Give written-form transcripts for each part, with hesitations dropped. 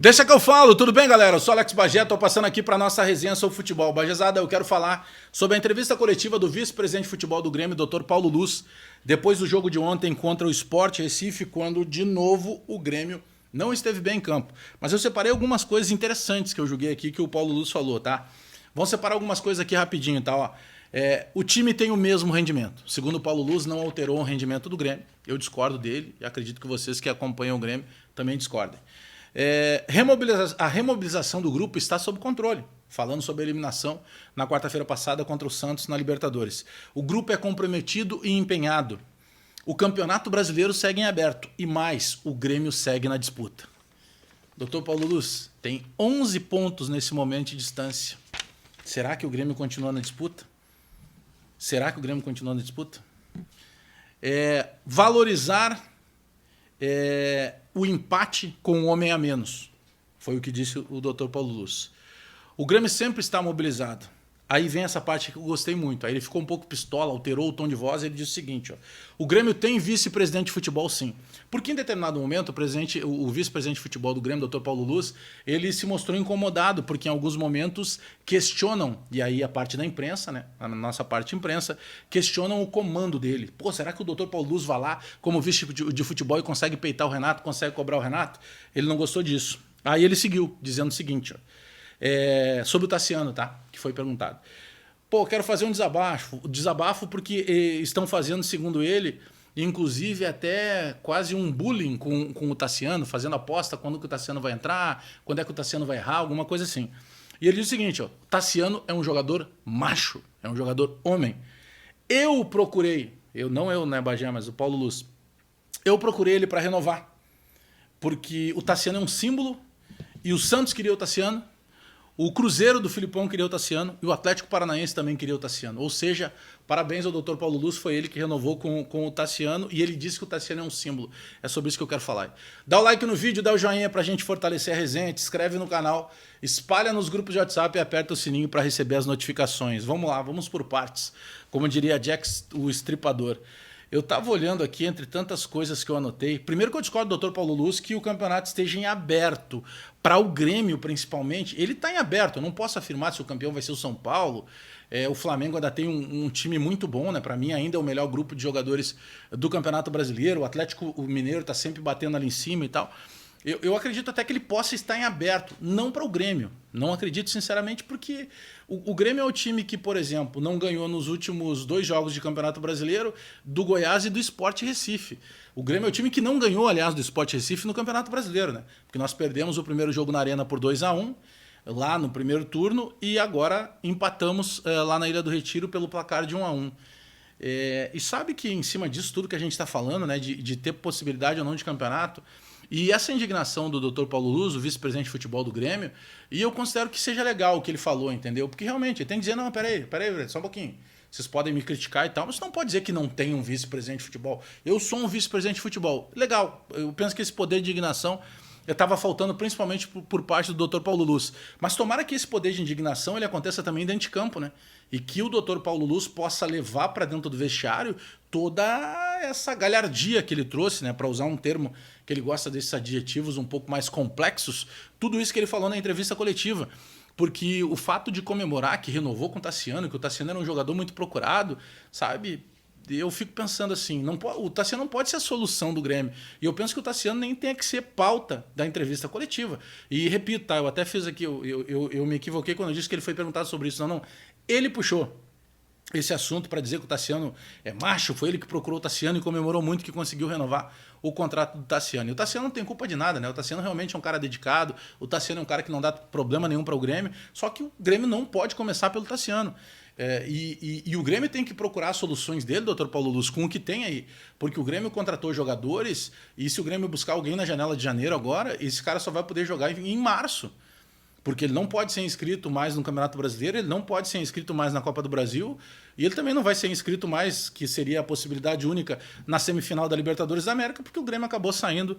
Deixa que eu falo, tudo bem, galera? Eu sou Alex Bagé, tô passando aqui para nossa resenha sobre futebol. Bagezada, eu quero falar sobre a entrevista coletiva do vice-presidente de futebol do Grêmio, Dr. Paulo Luz, depois do jogo de ontem contra o Sport Recife, quando de novo o Grêmio não esteve bem em campo. Mas eu separei algumas coisas interessantes que eu julguei aqui que o Paulo Luz falou, tá? Vamos separar algumas coisas aqui rapidinho, tá? Ó, o time tem o mesmo rendimento. Segundo o Paulo Luz, não alterou o rendimento do Grêmio. Eu discordo dele e acredito que vocês que acompanham o Grêmio também discordem. A remobilização do grupo está sob controle, falando sobre a eliminação na quarta-feira passada contra o Santos na Libertadores. O grupo é comprometido e empenhado. O Campeonato Brasileiro segue em aberto e mais, o Grêmio segue na disputa. Dr. Paulo Luz tem 11 pontos nesse momento de distância. Será que o Grêmio continua na disputa? Será que o Grêmio continua na disputa? Valorizar o empate com o homem a menos. Foi o que disse o Dr. Paulo Luz. O Grêmio sempre está mobilizado. Aí vem essa parte que eu gostei muito. Aí ele ficou um pouco pistola, alterou o tom de voz e ele disse o seguinte: ó, o Grêmio tem vice-presidente de futebol, sim. Porque em determinado momento o vice-presidente de futebol do Grêmio, Dr. Paulo Luz, ele se mostrou incomodado, porque em alguns momentos questionam, e aí a parte da imprensa, né, a nossa parte imprensa, questionam o comando dele. Pô, será que o Dr. Paulo Luz vai lá como vice de futebol e consegue peitar o Renato, consegue cobrar o Renato? Ele não gostou disso. Aí ele seguiu, dizendo o seguinte, ó, sobre o Tassiano, tá? Que foi perguntado. Pô, quero fazer um desabafo porque estão fazendo, segundo ele, inclusive até quase um bullying com o Tassiano, fazendo aposta quando que o Tassiano vai entrar, quando é que o Tassiano vai errar, alguma coisa assim. E ele diz o seguinte, ó, Tassiano é um jogador macho, é um jogador homem. Eu procurei, né, Bagé, mas o Paulo Luz, eu procurei ele para renovar, porque o Tassiano é um símbolo e o Santos queria o Tassiano, o Cruzeiro do Filipão queria o Tassiano e o Atlético Paranaense também queria o Tassiano. Ou seja, parabéns ao Dr. Paulo Luz, foi ele que renovou com o Tassiano e ele disse que o Tassiano é um símbolo. É sobre isso que eu quero falar. Dá o like no vídeo, dá o joinha pra gente fortalecer a resenha, te inscreve no canal, espalha nos grupos de WhatsApp e aperta o sininho para receber as notificações. Vamos lá, vamos por partes. Como diria Jack, o estripador. Eu estava olhando aqui entre tantas coisas que eu anotei. Primeiro que eu discordo do Dr. Paulo Luz que o campeonato esteja em aberto. Para o Grêmio, principalmente, ele está em aberto. Eu não posso afirmar se o campeão vai ser o São Paulo. O Flamengo ainda tem um time muito bom, né? Para mim, ainda é o melhor grupo de jogadores do Campeonato Brasileiro. O Atlético Mineiro está sempre batendo ali em cima e tal. Eu acredito até que ele possa estar em aberto, não para o Grêmio. Não acredito, sinceramente, porque o Grêmio é o time que, por exemplo, não ganhou nos últimos 2 jogos de Campeonato Brasileiro do Goiás e do Sport Recife. O Grêmio é o time que não ganhou, aliás, do Sport Recife no Campeonato Brasileiro, né? Porque nós perdemos o primeiro jogo na Arena por 2-1, lá no primeiro turno, e agora empatamos lá na Ilha do Retiro pelo placar de 1-1. E sabe que em cima disso tudo que a gente está falando, né, de ter possibilidade ou não de campeonato, e essa indignação do Dr. Paulo Luz, o vice-presidente de futebol do Grêmio, e eu considero que seja legal o que ele falou, entendeu? Porque realmente ele tem que dizer, não, peraí, só um pouquinho. Vocês podem me criticar e tal, mas não pode dizer que não tem um vice-presidente de futebol. Eu sou um vice-presidente de futebol. Legal, eu penso que esse poder de indignação estava faltando principalmente por parte do Dr. Paulo Luz. Mas tomara que esse poder de indignação ele aconteça também dentro de campo, né? E que o Dr. Paulo Luz possa levar para dentro do vestiário toda essa galhardia que ele trouxe, né? Para usar um termo que ele gosta desses adjetivos um pouco mais complexos, tudo isso que ele falou na entrevista coletiva. Porque o fato de comemorar que renovou com o Tassiano, que o Tassiano era um jogador muito procurado, sabe? Eu fico pensando assim, o Tassiano não pode ser a solução do Grêmio. E eu penso que o Tassiano nem tem que ser pauta da entrevista coletiva. E repito, tá, eu até fiz aqui, eu me equivoquei quando eu disse que ele foi perguntado sobre isso. Não. Ele puxou esse assunto para dizer que o Tassiano é macho, foi ele que procurou o Tassiano e comemorou muito que conseguiu renovar o contrato do Tassiano. E o Tassiano não tem culpa de nada, né? O Tassiano realmente é um cara dedicado, o Tassiano é um cara que não dá problema nenhum para o Grêmio, só que o Grêmio não pode começar pelo Tassiano. E o Grêmio tem que procurar soluções dele, Dr. Paulo Luz, com o que tem aí. Porque o Grêmio contratou jogadores e se o Grêmio buscar alguém na janela de janeiro agora, esse cara só vai poder jogar em março. Porque ele não pode ser inscrito mais no Campeonato Brasileiro, ele não pode ser inscrito mais na Copa do Brasil e ele também não vai ser inscrito mais, que seria a possibilidade única, na semifinal da Libertadores da América, porque o Grêmio acabou saindo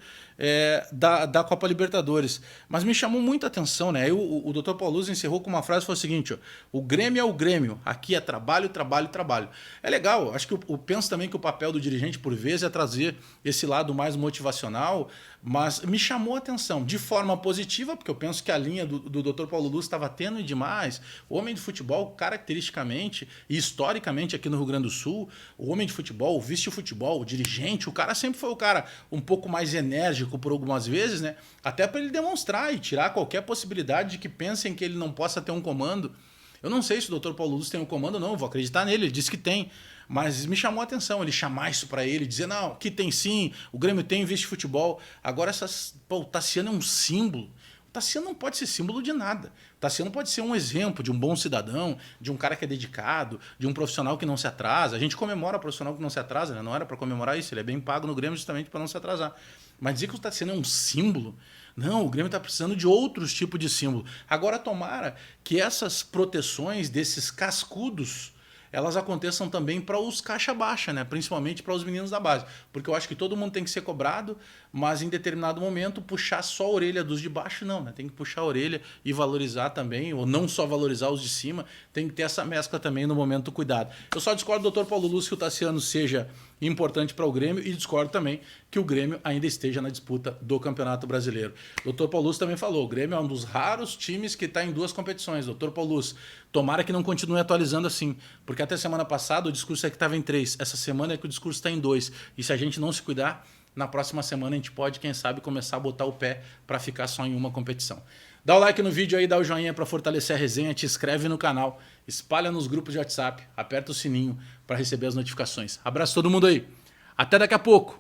da Copa Libertadores. Mas me chamou muita atenção, né? Aí o Dr. Paulo Luz encerrou com uma frase, foi o seguinte, ó, o Grêmio é o Grêmio, aqui é trabalho, trabalho, trabalho. É legal, acho que eu penso também que o papel do dirigente, por vezes, é trazer esse lado mais motivacional, Mas me chamou a atenção de forma positiva, porque eu penso que a linha do Dr. Paulo Luz estava tênue demais. O homem de futebol, caracteristicamente e historicamente aqui no Rio Grande do Sul, o homem de futebol, o vice-futebol, o dirigente, o cara sempre foi o cara um pouco mais enérgico por algumas vezes, né? Até para ele demonstrar e tirar qualquer possibilidade de que pensem que ele não possa ter um comando. Eu não sei se o Dr. Paulo Luz tem um comando ou não, eu vou acreditar nele, ele disse que tem. Mas me chamou a atenção ele chamar isso para ele, dizer, não, aqui tem sim, o Grêmio tem vice-futebol. Agora, o Tassiano é um símbolo. O Tassiano não pode ser símbolo de nada. O Tassiano pode ser um exemplo de um bom cidadão, de um cara que é dedicado, de um profissional que não se atrasa. A gente comemora o profissional que não se atrasa, né? Não era para comemorar isso, ele é bem pago no Grêmio justamente para não se atrasar. Mas dizer que o Tassiano é um símbolo... Não, o Grêmio está precisando de outros tipos de símbolo. Agora, tomara que essas proteções desses cascudos elas aconteçam também para os caixa baixa, né? Principalmente para os meninos da base. Porque eu acho que todo mundo tem que ser cobrado, mas em determinado momento puxar só a orelha dos de baixo, não, né? Tem que puxar a orelha e valorizar também, ou não só valorizar os de cima, tem que ter essa mescla também no momento do cuidado. Eu só discordo do Dr. Paulo Luz que o Tassiano seja importante para o Grêmio e discordo também que o Grêmio ainda esteja na disputa do Campeonato Brasileiro. O Dr. Paulo Luz também falou, o Grêmio é um dos raros times que está em 2 competições. Dr. Paulo Luz, tomara que não continue atualizando assim, porque até semana passada o discurso é que estava em 3, essa semana é que o discurso está em 2, e se a gente não se cuidar, na próxima semana a gente pode, quem sabe, começar a botar o pé para ficar só em uma competição. Dá o like no vídeo aí, dá o joinha para fortalecer a resenha, te inscreve no canal, espalha nos grupos de WhatsApp, aperta o sininho para receber as notificações. Abraço todo mundo aí. Até daqui a pouco.